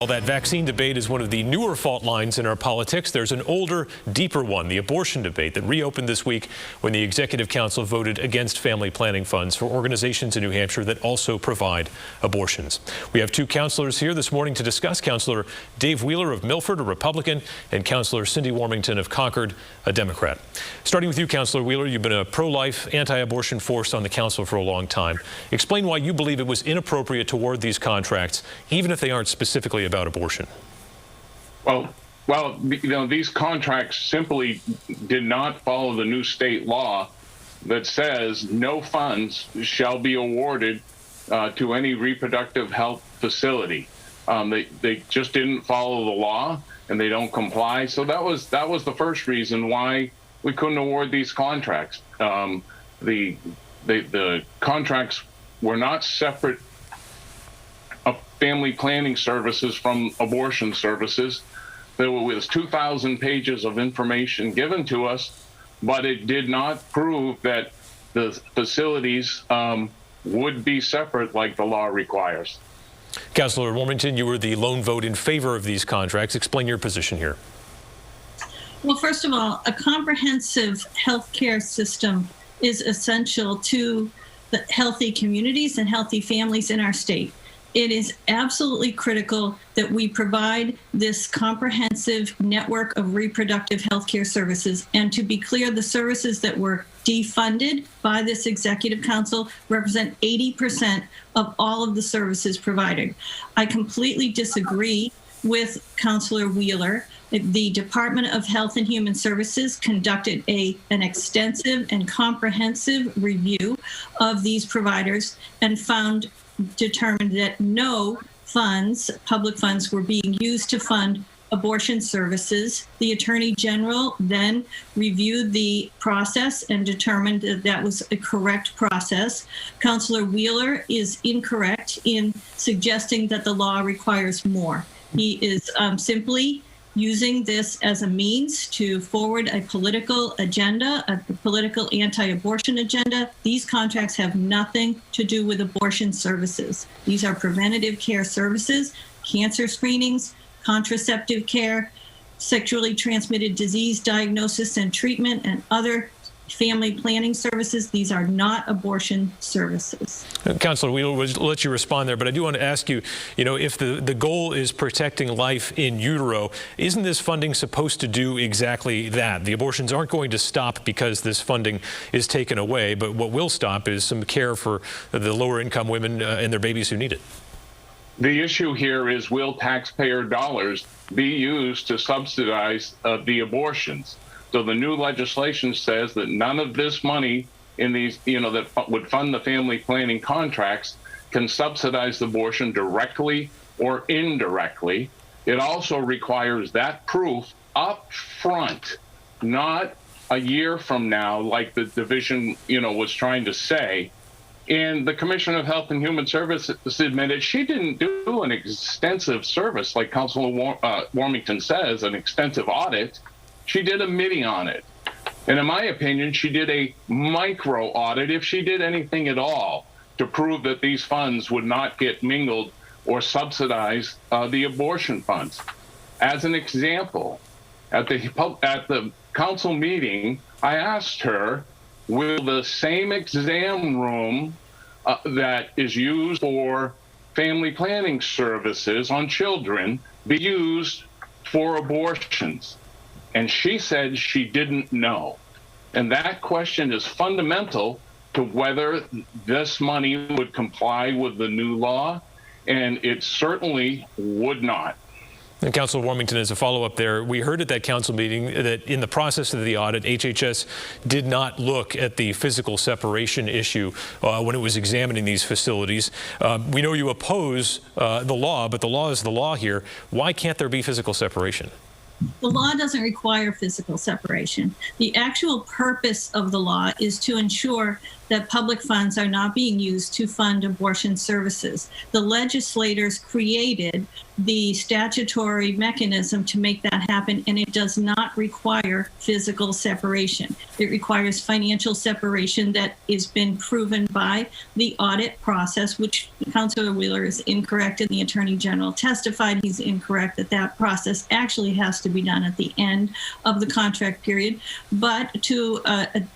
While that vaccine debate is one of the newer fault lines in our politics, there's an older, deeper one, the abortion debate that reopened this week when the Executive Council voted against family planning funds for organizations in New Hampshire that also provide abortions. We have two counselors here this morning to discuss. Councilor Dave Wheeler of Milford, a Republican, and Councilor Cindy Warmington of Concord, a Democrat. Starting with you, Councilor Wheeler, you've been a pro-life, anti-abortion force on the council for a long time. Explain why you believe it was inappropriate to award these contracts, even if they aren't specifically about abortion. Well, these contracts simply did not follow the new state law that says no funds shall be awarded to any reproductive health facility. They just didn't follow the law, and they don't comply. So that was the first reason why we couldn't award these contracts. The contracts were not separate family planning services from abortion services. There was 2,000 pages of information given to us, but it did not prove that the facilities would be separate like the law requires. Councilor Warmington, you were the lone vote in favor of these contracts. Explain your position here. Well, first of all, a comprehensive healthcare system is essential to the healthy communities and healthy families in our state. It is absolutely critical that we provide this comprehensive network of reproductive health care services. And to be clear, the services that were defunded by this Executive Council represent 80% of all of the services provided. I completely disagree with Councilor Wheeler. The Department of Health and Human Services conducted an extensive and comprehensive review of these providers and determined that no funds, public funds, were being used to fund abortion services. The Attorney General then reviewed the process and determined that that was a correct process. Councilor Wheeler is incorrect in suggesting that the law requires more. He is simply using this as a means to forward a political agenda, a political anti-abortion agenda. These contracts have nothing to do with abortion services. These are preventative care services, cancer screenings, contraceptive care, sexually transmitted disease diagnosis and treatment, and other family planning services. These are not abortion services. Councilor Wheeler, we'll let you respond there, but I do want to ask you, if the goal is protecting life in utero, isn't this funding supposed to do exactly that? The abortions aren't going to stop because this funding is taken away, but what will stop is some care for the lower income women and their babies who need it. The issue here is, will taxpayer dollars be used to subsidize the abortions? So the new legislation says that none of this money in these, that would fund the family planning contracts can subsidize the abortion directly or indirectly. It also requires that proof up front, not a year from now, like the division, was trying to say. And the Commissioner of Health and Human Services admitted she didn't do an extensive service, like Councilor Warmington says, an extensive audit. She did a mini on it. And in my opinion, she did a micro audit, if she did anything at all, to prove that these funds would not get mingled or subsidize the abortion funds. As an example, at the council meeting, I asked her, will the same exam room that is used for family planning services on children be used for abortions? And she said she didn't know. And that question is fundamental to whether this money would comply with the new law, and it certainly would not. And Councilor Warmington, as a follow-up there, we heard at that council meeting that in the process of the audit, HHS did not look at the physical separation issue when it was examining these facilities. We know you oppose the law, but the law is the law here. Why can't there be physical separation? The law doesn't require physical separation. The actual purpose of the law is to ensure that public funds are not being used to fund abortion services. The legislators created the statutory mechanism to make that happen, and it does not require physical separation. It requires financial separation that has been proven by the audit process, which Councilor Wheeler is incorrect, and the Attorney General testified he's incorrect, that process actually has to be done at the end of the contract period. But to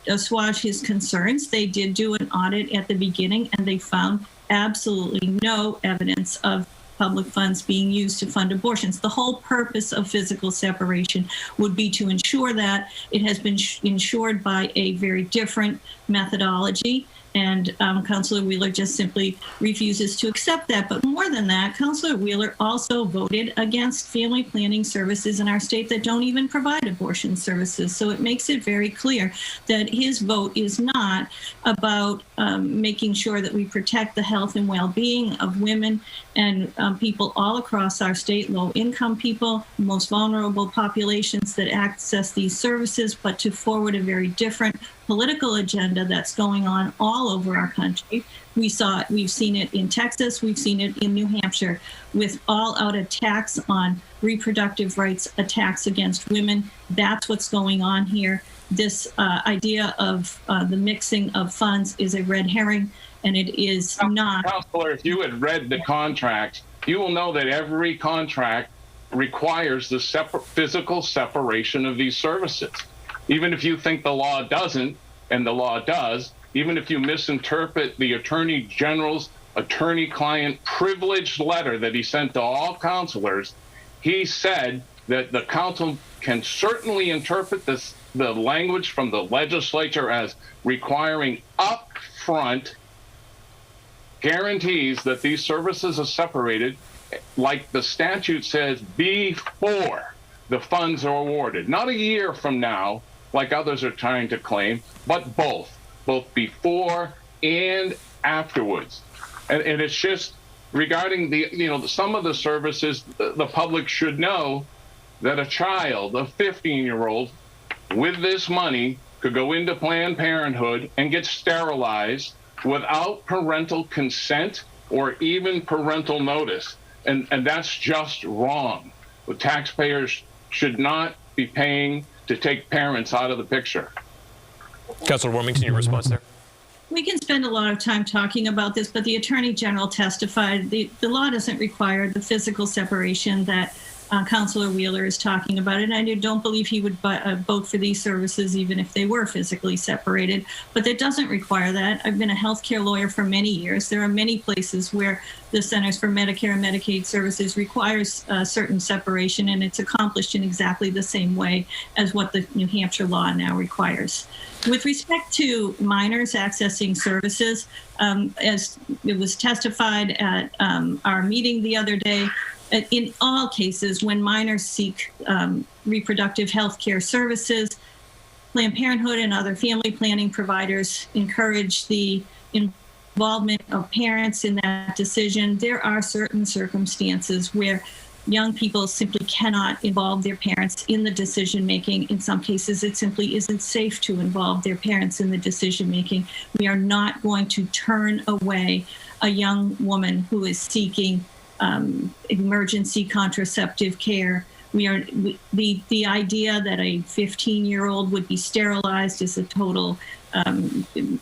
assuage his concerns, they did do an audit at the beginning, and they found absolutely no evidence of public funds being used to fund abortions. The whole purpose of physical separation would be to ensure that. It has been ensured by a very different methodology, and Councilor Wheeler just simply refuses to accept that. But more than that, Councilor Wheeler also voted against family planning services in our state that don't even provide abortion services. So it makes it very clear that his vote is not about making sure that we protect the health and well-being of women and people all across our state, low-income people, most vulnerable populations that access these services, but to forward a very different political agenda that's going on all over our country. We've seen it in Texas, we've seen it in New Hampshire, with all-out attacks on reproductive rights, attacks against women. That's what's going on here. This idea of the mixing of funds is a red herring, and it is not. Councilor, if you had read the contract, you will know that every contract requires the physical separation of these services. Even if you think the law doesn't, and the law does, even if you misinterpret the Attorney General's attorney-client privileged letter that he sent to all counselors, he said that the council can certainly interpret the language from the legislature as requiring upfront guarantees that these services are separated, like the statute says, before the funds are awarded. Not a year from now, like others are trying to claim, but both before and afterwards. And it's just regarding some of the services, the public should know that a child, a 15-year-old, with this money could go into Planned Parenthood and get sterilized without parental consent or even parental notice. And that's just wrong. The taxpayers should not be paying to take parents out of the picture. Councilor Warmington, your response there? We can spend a lot of time talking about this, but the Attorney General testified the law doesn't require the physical separation that Councilor Wheeler is talking about, and I don't believe he would vote for these services even if they were physically separated, but that doesn't require that. I've been a healthcare lawyer for many years. There are many places where the Centers for Medicare and Medicaid Services requires certain separation, and it's accomplished in exactly the same way as what the New Hampshire law now requires. With respect to minors accessing services, as it was testified at our meeting the other day, in all cases, when minors seek reproductive health care services, Planned Parenthood and other family planning providers encourage the involvement of parents in that decision. There are certain circumstances where young people simply cannot involve their parents in the decision making. In some cases, it simply isn't safe to involve their parents in the decision making. We are not going to turn away a young woman who is seeking emergency contraceptive care. The idea that a 15-year-old would be sterilized is a total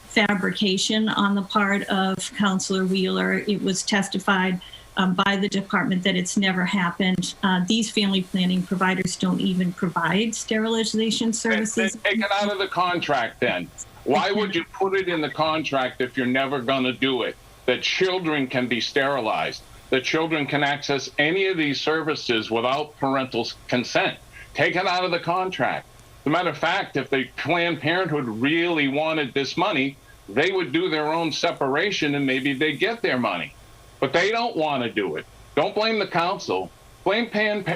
fabrication on the part of Councilor Wheeler. It was testified by the department that it's never happened. These family planning providers don't even provide sterilization services. Then take it out of the contract then. Why would you put it in the contract if you're never going to do it? That children can be sterilized, that children can access any of these services without parental consent. Take it out of the contract. As a matter of fact, if the Planned Parenthood really wanted this money, they would do their own separation and maybe they'd get their money. But they don't want to do it. Don't blame the council. Blame Planned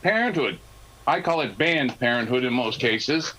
Parenthood. I call it banned parenthood in most cases.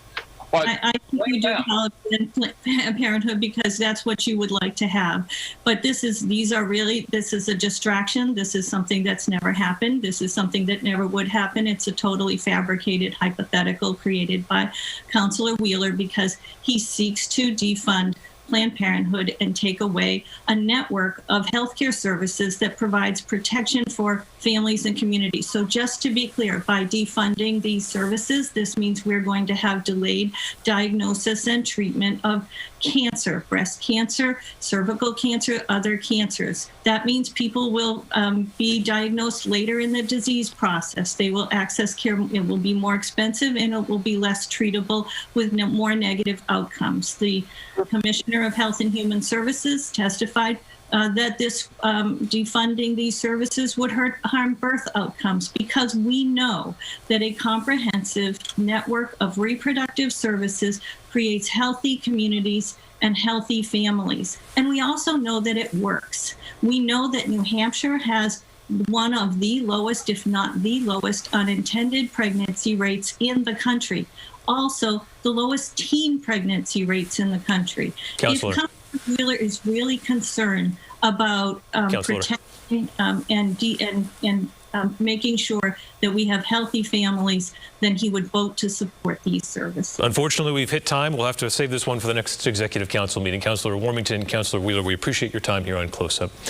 But I think you do call it Planned Parenthood because that's what you would like to have. But this is a distraction. This is something that's never happened. This is something that never would happen. It's a totally fabricated hypothetical created by Councilor Wheeler because he seeks to defund Planned Parenthood and take away a network of healthcare services that provides protection for families and communities. So just to be clear, by defunding these services, this means we're going to have delayed diagnosis and treatment of cancer, breast cancer, cervical cancer, other cancers. That means people will be diagnosed later in the disease process. They will access care. It will be more expensive and it will be less treatable with more negative outcomes. The Commissioner of Health and Human Services testified that this defunding these services would harm birth outcomes because we know that a comprehensive network of reproductive services creates healthy communities and healthy families. And we also know that it works. We know that New Hampshire has one of the lowest, if not the lowest, unintended pregnancy rates in the country. Also, the lowest teen pregnancy rates in the country. Counselor. If Councilor Wheeler is really concerned about protecting and making sure that we have healthy families, then he would vote to support these services. Unfortunately, we've hit time. We'll have to save this one for the next Executive Council meeting. Councilor Warmington, Councilor Wheeler, we appreciate your time here on Close Up.